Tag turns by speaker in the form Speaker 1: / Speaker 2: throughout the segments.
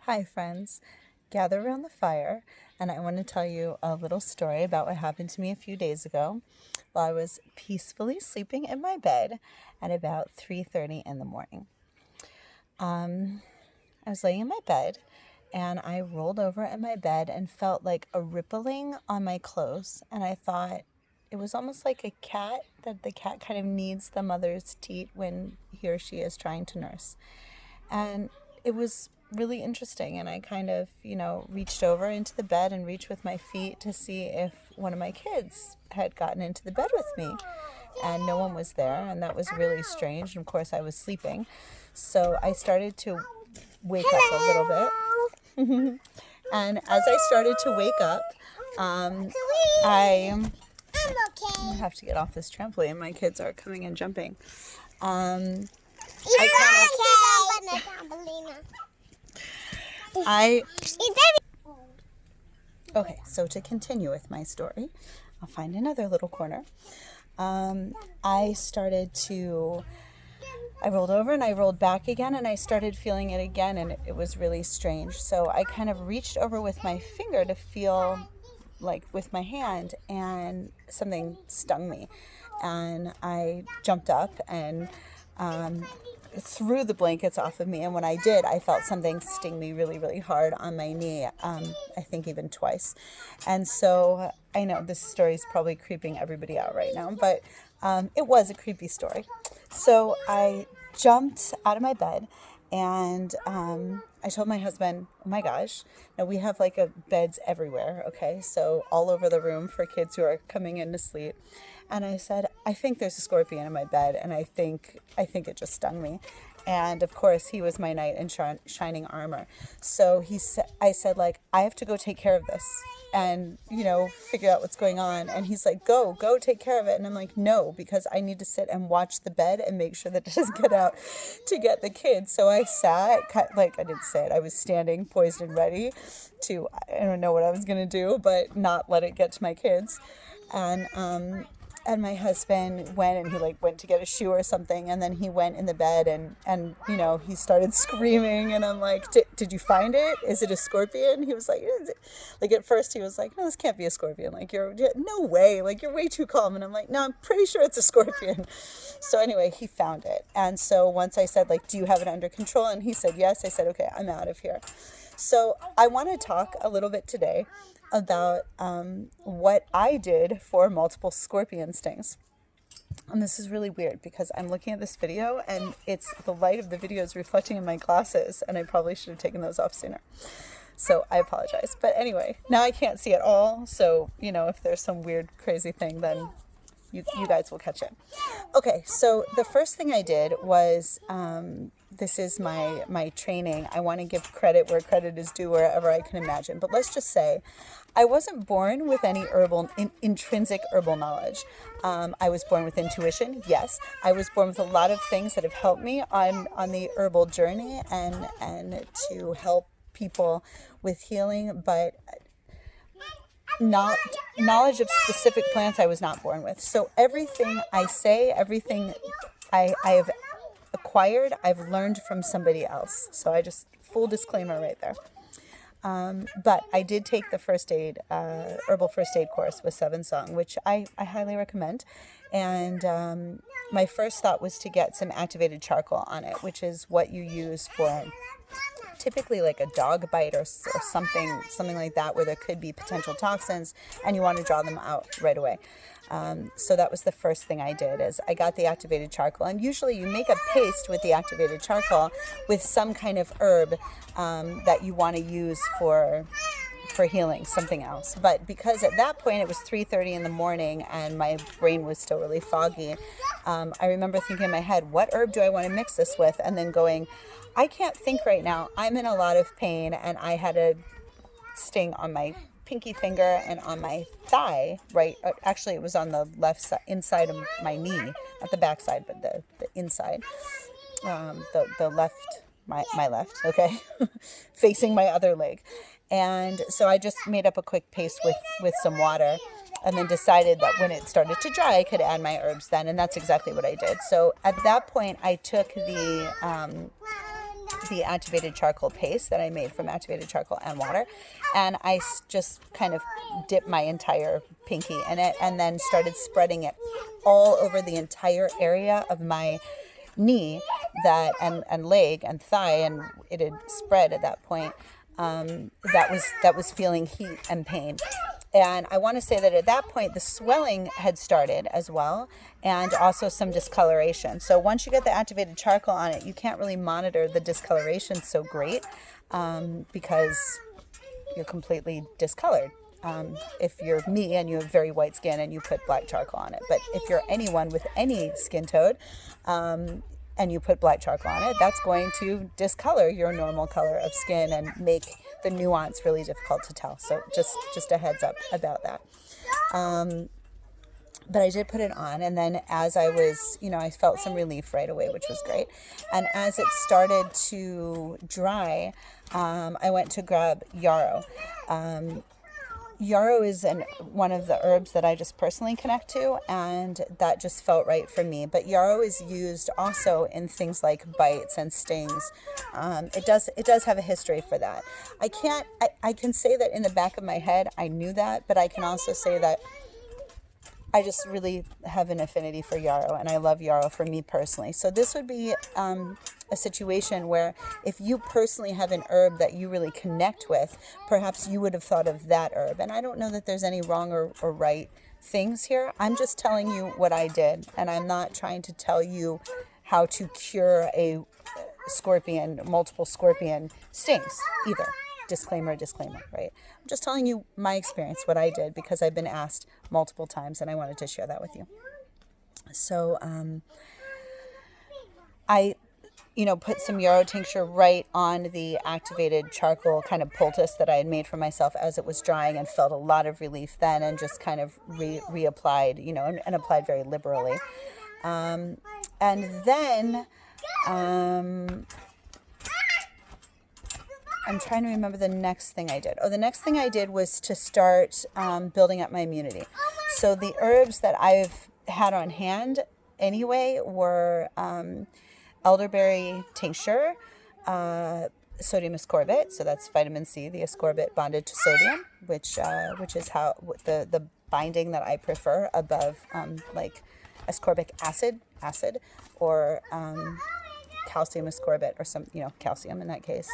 Speaker 1: Hi friends, gather around the fire and I want to tell you a little story about what happened to me a few days ago while I was peacefully sleeping in my bed at about 3:30 in the morning. I was laying in my bed and I rolled over in my bed and felt like a rippling on my clothes, and I thought it was almost like a cat, that the cat kind of needs the mother's teat when he or she is trying to nurse. And it was really interesting. And I kind of, reached over into the bed and reached with my feet to see if one of my kids had gotten into the bed with me. And no one was there. And that was really strange. And of course, I was sleeping. So I started to wake up a little bit. And as I started to wake up, I have to get off this trampoline. My kids are coming and jumping. Okay, so to continue with my story, I'll find another little corner. I rolled over and I rolled back again, and I started feeling it again, and it was really strange. So I kind of reached over with my finger to feel like with my hand, and something stung me. And I jumped up and threw the blankets off of me, and when I did, I felt something sting me really, really hard on my knee, I think even twice. And so I know this story is probably creeping everybody out right now, but it was a creepy story. So I jumped out of my bed, and I told my husband, oh my gosh, now we have like beds everywhere, okay? So all over the room for kids who are coming in to sleep. And I said, I think there's a scorpion in my bed, and I think it just stung me. And of course, he was my knight in shining armor. So I said, like, I have to go take care of this and, figure out what's going on. And he's like, go take care of it. And I'm like, no, because I need to sit and watch the bed and make sure that it doesn't get out to get the kids. So I sat, I didn't sit, I was standing poised and ready to, I don't know what I was going to do, but not let it get to my kids. And my husband went, and he went to get a shoe or something, and then he went in the bed and he started screaming, and I'm like, did you find it? Is it a scorpion? He was like, is it? Like at first he was like, no, this can't be a scorpion. Like, no way. Like, you're way too calm. And I'm like, no, I'm pretty sure it's a scorpion. So anyway, he found it. And so once I said, like, do you have it under control? And he said, yes. I said, okay, I'm out of here. So I want to talk a little bit today about what I did for multiple scorpion stings. And this is really weird because I'm looking at this video and the light of the video is reflecting in my glasses, and I probably should have taken those off sooner. So I apologize. But anyway, now I can't see at all. So, if there's some weird, crazy thing, then you guys will catch it. Okay, so the first thing I did was, this is my training. I want to give credit where credit is due, wherever I can imagine. But let's just say I wasn't born with any intrinsic herbal knowledge. I was born with intuition, yes. I was born with a lot of things that have helped me on the herbal journey and to help people with healing, but knowledge of specific plants I was not born with. So everything I say, everything I have acquired, I've learned from somebody else. So I just, full disclaimer right there. But I did take the herbal first aid course with Seven Song, which I highly recommend. And my first thought was to get some activated charcoal on it, which is what you use for typically like a dog bite or something like that, where there could be potential toxins and you want to draw them out right away. So that was the first thing I did, is I got the activated charcoal. And usually you make a paste with the activated charcoal with some kind of herb that you want to use for healing, something else. But because at that point it was 3:30 in the morning and my brain was still really foggy, I remember thinking in my head, what herb do I want to mix this with? And then going, I can't think right now. I'm in a lot of pain, and I had a sting on my pinky finger and on my thigh, right? Actually, it was on the left side, inside of my knee, not the back side, but the inside, the left, my left, okay, facing my other leg. And so I just made up a quick paste with some water, and then decided that when it started to dry, I could add my herbs then, and that's exactly what I did. So at that point, I took the the activated charcoal paste that I made from activated charcoal and water, and I just kind of dipped my entire pinky in it and then started spreading it all over the entire area of my knee and leg and thigh, and it had spread at that point. That was feeling heat and pain. And I want to say that at that point, the swelling had started as well, and also some discoloration. So once you get the activated charcoal on it, you can't really monitor the discoloration so great, because you're completely discolored. If you're me and you have very white skin and you put black charcoal on it. But if you're anyone with any skin tone, and you put black charcoal on it, that's going to discolor your normal color of skin and make the nuance really difficult to tell. So just a heads up about that. But I did put it on, and then as I was, I felt some relief right away, which was great. And as it started to dry, I went to grab yarrow. Yarrow is one of the herbs that I just personally connect to, and that just felt right for me. But yarrow is used also in things like bites and stings. It does have a history for that. I can say that in the back of my head I knew that, but I can also say that I just really have an affinity for yarrow, and I love yarrow for me personally. So this would be a situation where if you personally have an herb that you really connect with, perhaps you would have thought of that herb. And I don't know that there's any wrong or right things here. I'm just telling you what I did, and I'm not trying to tell you how to cure a multiple scorpion stings either. Disclaimer, right? I'm just telling you my experience, what I did, because I've been asked multiple times and I wanted to share that with you. So I put some yarrow tincture right on the activated charcoal kind of poultice that I had made for myself as it was drying, and felt a lot of relief then, and just kind of reapplied, and applied very liberally. And then I'm trying to remember the next thing I did. The next thing I did was to start building up my immunity. So the herbs that I've had on hand anyway were elderberry tincture, sodium ascorbate. So that's vitamin C, the ascorbate bonded to sodium, which is how the binding that I prefer above like ascorbic acid or calcium ascorbate, or some, calcium in that case.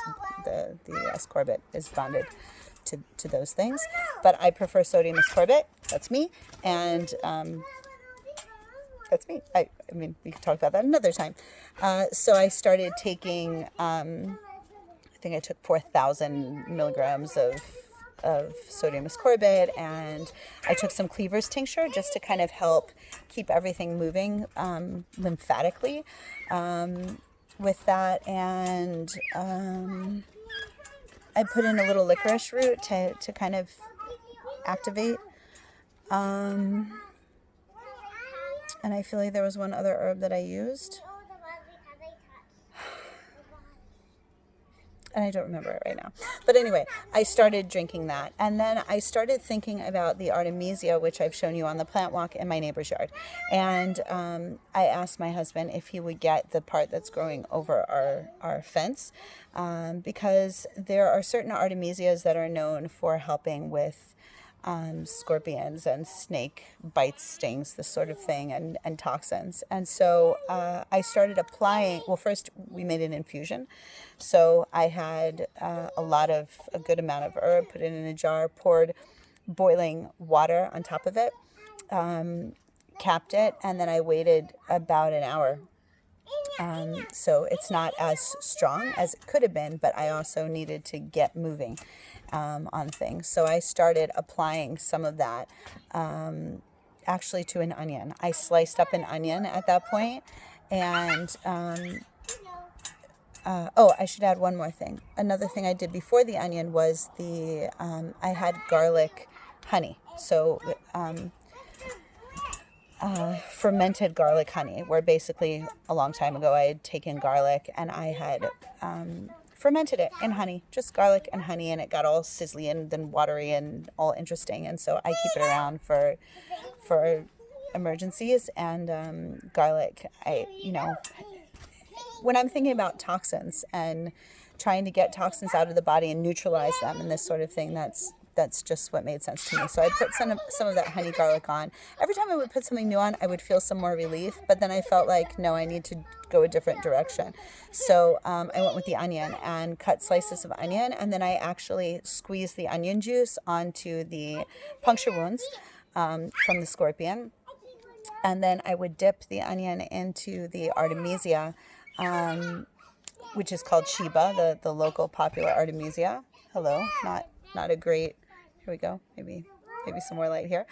Speaker 1: The ascorbate is bonded to those things, but I prefer sodium ascorbate. That's me, and that's me. I mean, we can talk about that another time. So I started taking, I think I took 4,000 milligrams of sodium ascorbate, and I took some Cleaver's tincture just to kind of help keep everything moving lymphatically with that. And I put in a little licorice root to kind of activate. And I feel like there was one other herb that I used, and I don't remember it right now. But anyway, I started drinking that. And then I started thinking about the Artemisia, which I've shown you on the plant walk in my neighbor's yard. And I asked my husband if he would get the part that's growing over our fence, because there are certain Artemisias that are known for helping with scorpions and snake bites, stings, this sort of thing, and toxins. And so I started applying. Well, first we made an infusion. So I had a good amount of herb, put it in a jar, poured boiling water on top of it, capped it, and then I waited about an hour. So it's not as strong as it could have been, but I also needed to get moving on things. So I started applying some of that actually to an onion. I sliced up an onion at that point, and I should add one more thing. Another thing I did before the onion was I had garlic honey. So fermented garlic honey, where basically a long time ago I had taken garlic and I had fermented it in honey, just garlic and honey, and it got all sizzly and then watery and all interesting. And so I keep it around for emergencies. And garlic, when I'm thinking about toxins and trying to get toxins out of the body and neutralize them and this sort of thing, that's just what made sense to me. So I put some of that honey garlic on. Every time I would put something new on, I would feel some more relief, but then I felt like, no, I need to go a different direction. So I went with the onion and cut slices of onion, and then I actually squeezed the onion juice onto the puncture wounds from the scorpion. And then I would dip the onion into the Artemisia, which is called Sheba, the local popular Artemisia. Hello, not a great, here we go, maybe some more light here.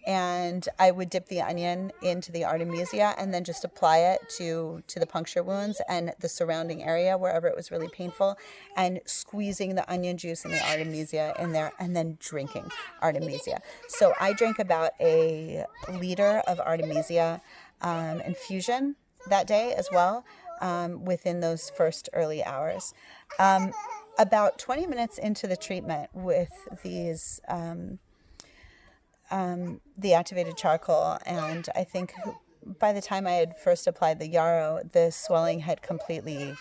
Speaker 1: And I would dip the onion into the Artemisia and then just apply it to the puncture wounds and the surrounding area wherever it was really painful, and squeezing the onion juice and the Artemisia in there and then drinking Artemisia. So I drank about a liter of Artemisia infusion that day as well, within those first early hours. About 20 minutes into the treatment with these, the activated charcoal, and I think by the time I had first applied the Yarrow, the swelling had completely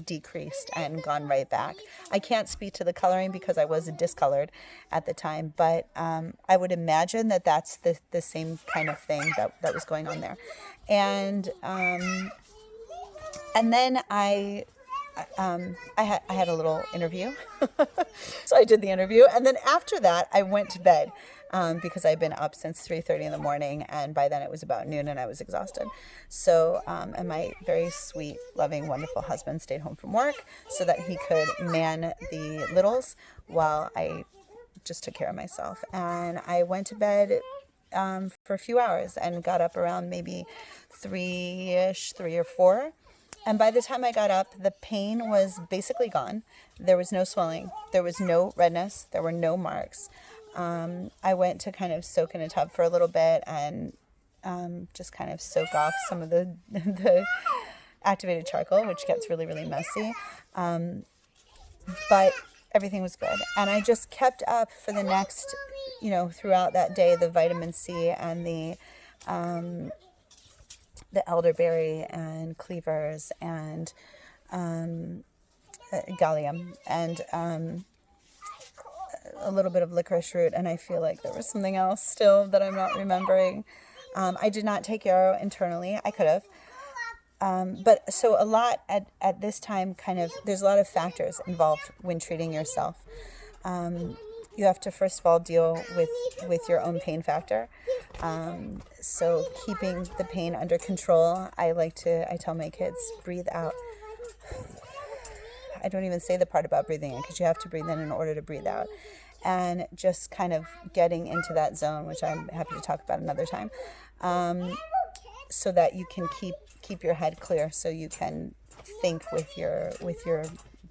Speaker 1: decreased and gone right back. I can't speak to the coloring because I was discolored at the time, but I would imagine that that's the same kind of thing that was going on there. And then I had a little interview. So I did the interview, and then after that I went to bed because I'd been up since 3:30 in the morning, and by then it was about noon and I was exhausted. So and my very sweet, loving, wonderful husband stayed home from work so that he could man the littles while I just took care of myself. And I went to bed for a few hours and got up around maybe 3 or 4. And by the time I got up, the pain was basically gone. There was no swelling. There was no redness. There were no marks. I went to kind of soak in a tub for a little bit and just kind of soak off some of the activated charcoal, which gets really, really messy. But everything was good. And I just kept up for the next, throughout that day, the vitamin C and the elderberry and cleavers and gallium and a little bit of licorice root, and I feel like there was something else still that I'm not remembering. I did not take Yarrow internally. I could have. But so a lot at this time, there's a lot of factors involved when treating yourself. You have to first of all deal with your own pain factor. So keeping the pain under control, I tell my kids, breathe out. I don't even say the part about breathing in because you have to breathe in order to breathe out. And just kind of getting into that zone, which I'm happy to talk about another time, so that you can keep your head clear, so you can think with your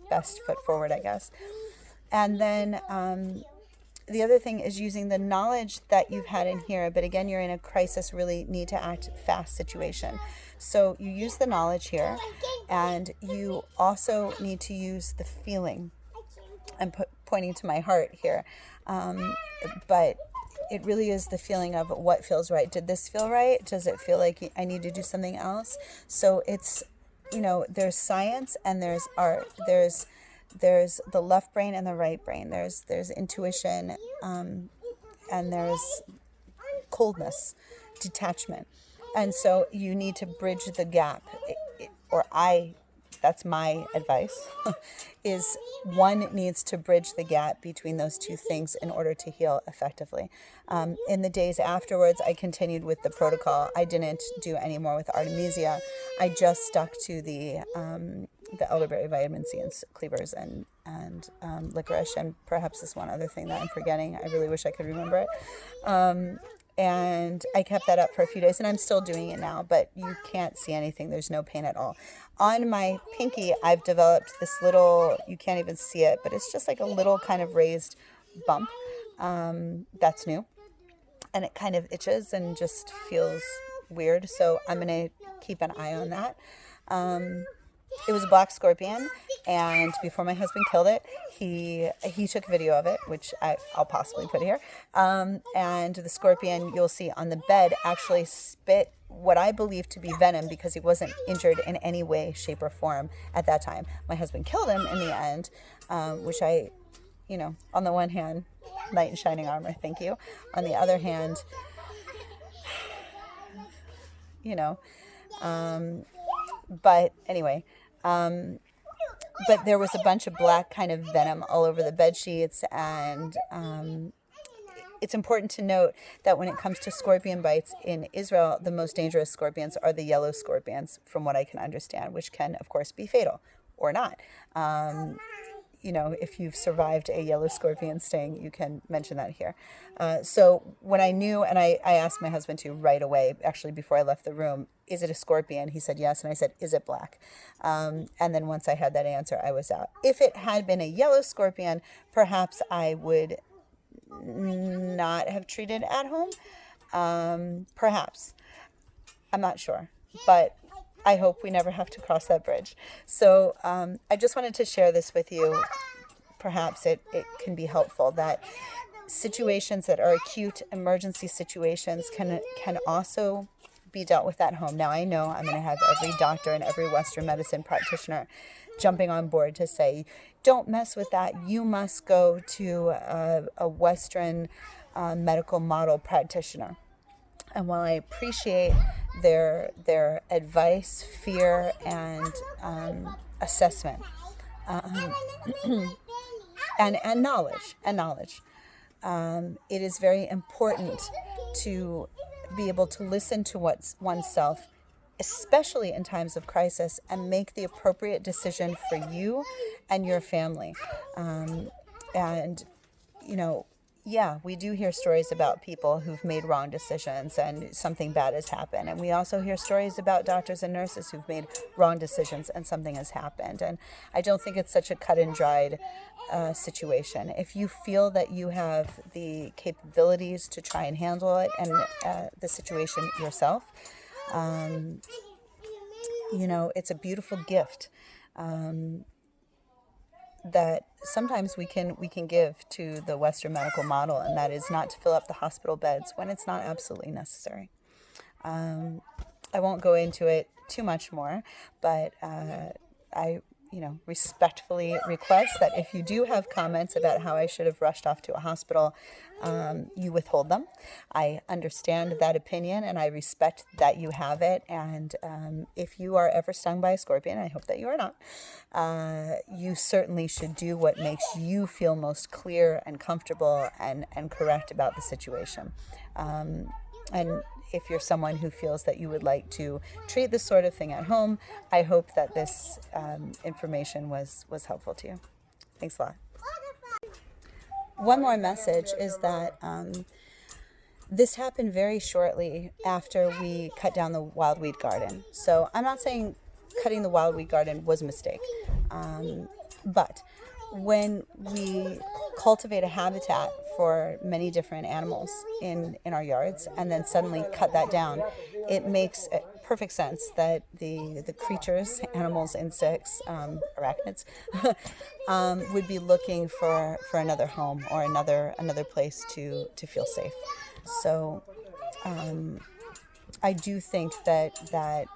Speaker 1: best foot forward, I guess. And then the other thing is using the knowledge that you've had in here, but again, you're in a crisis, really need to act fast situation. So you use the knowledge here, and you also need to use the feeling. I'm pointing to my heart here, but it really is the feeling of what feels right. Did this feel right? Does it feel like I need to do something else? So it's, there's science and there's art. There's the left brain and the right brain. There's intuition, and there's coldness, detachment. And so you need to bridge the gap, that's my advice, is one needs to bridge the gap between those two things in order to heal effectively. In the days afterwards, I continued with the protocol. I didn't do any more with Artemisia. I just stuck to the elderberry, vitamin C, and cleavers, and licorice, and perhaps this one other thing that I'm forgetting. I really wish I could remember it. And I kept that up for a few days, and I'm still doing it now, but you can't see anything. There's no pain at all. On my pinky, I've developed this little, you can't even see it, but it's just like a little kind of raised bump. That's new. And it kind of itches and just feels weird. So I'm going to keep an eye on that. it was a black scorpion, and before my husband killed it, he took video of it, which I'll possibly put here. And the scorpion, you'll see on the bed, actually spit what I believe to be venom because he wasn't injured in any way, shape, or form at that time. My husband killed him in the end, which I, on the one hand, knight in shining armor, thank you. On the other hand, but anyway, but there was a bunch of black kind of venom all over the bed sheets, and it's important to note that when it comes to scorpion bites in Israel, the most dangerous scorpions are the yellow scorpions, from what I can understand, which can, of course, be fatal or not. If you've survived a yellow scorpion sting, you can mention that here. So when I knew, and I asked my husband to right away, actually before I left the room, is it a scorpion? He said yes. And I said, is it black? And then once I had that answer, I was out. If it had been a yellow scorpion, perhaps I would not have treated at home. Perhaps. I'm not sure. But I hope we never have to cross that bridge. So I just wanted to share this with you. Perhaps it can be helpful that situations that are acute emergency situations can also be dealt with at home. Now, I know I'm going to have every doctor and every Western medicine practitioner jumping on board to say, don't mess with that. You must go to a Western medical model practitioner. And while I appreciate their advice, fear, and assessment, and knowledge, it is very important to be able to listen to oneself, especially in times of crisis, and make the appropriate decision for you and your family. Yeah, we do hear stories about people who've made wrong decisions and something bad has happened. And we also hear stories about doctors and nurses who've made wrong decisions and something has happened. And I don't think it's such a cut and dried situation. If you feel that you have the capabilities to try and handle it and the situation yourself, it's a beautiful gift. That sometimes we can give to the Western medical model, and that is not to fill up the hospital beds when it's not absolutely necessary. I won't go into it too much more, but I respectfully request that if you do have comments about how I should have rushed off to a hospital, you withhold them. I understand that opinion and I respect that you have it. And if you are ever stung by a scorpion, I hope that you are not, you certainly should do what makes you feel most clear and comfortable and correct about the situation. And if you're someone who feels that you would like to treat this sort of thing at home, I hope that this information was helpful to you. Thanks a lot. One more message is that this happened very shortly after we cut down the wildweed garden. So I'm not saying cutting the wildweed garden was a mistake, but when we cultivate a habitat for many different animals in our yards and then suddenly cut that down, it makes perfect sense that the creatures, animals, insects, arachnids, would be looking for another home or another place to feel safe. So I do think that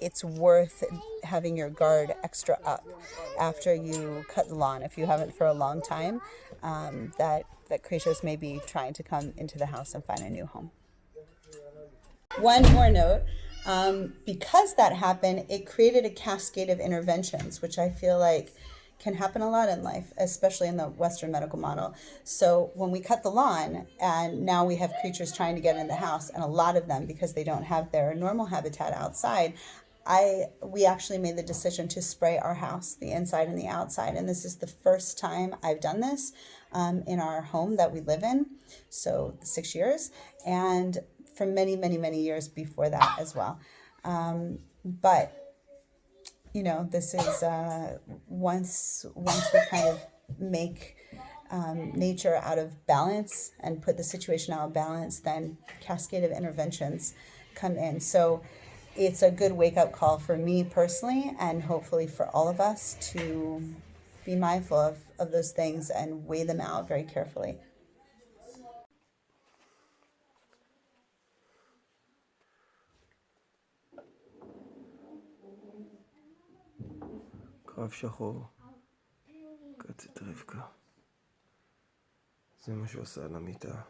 Speaker 1: it's worth having your guard extra up after you cut the lawn, if you haven't for a long time, that creatures may be trying to come into the house and find a new home. One more note, because that happened, it created a cascade of interventions, which I feel like can happen a lot in life, especially in the Western medical model. So when we cut the lawn and now we have creatures trying to get in the house, and a lot of them, because they don't have their normal habitat outside, we actually made the decision to spray our house, the inside and the outside. And this is the first time I've done this in our home that we live in, so 6 years, and for many, many, many years before that as well. But this is once we kind of make nature out of balance and put the situation out of balance, then cascade of interventions come in. So it's a good wake up call for me personally, and hopefully for all of us to be mindful of those things and weigh them out very carefully.
Speaker 2: קרב שחור, קצת רבקה. זה מה שהוא עשה על המיטה.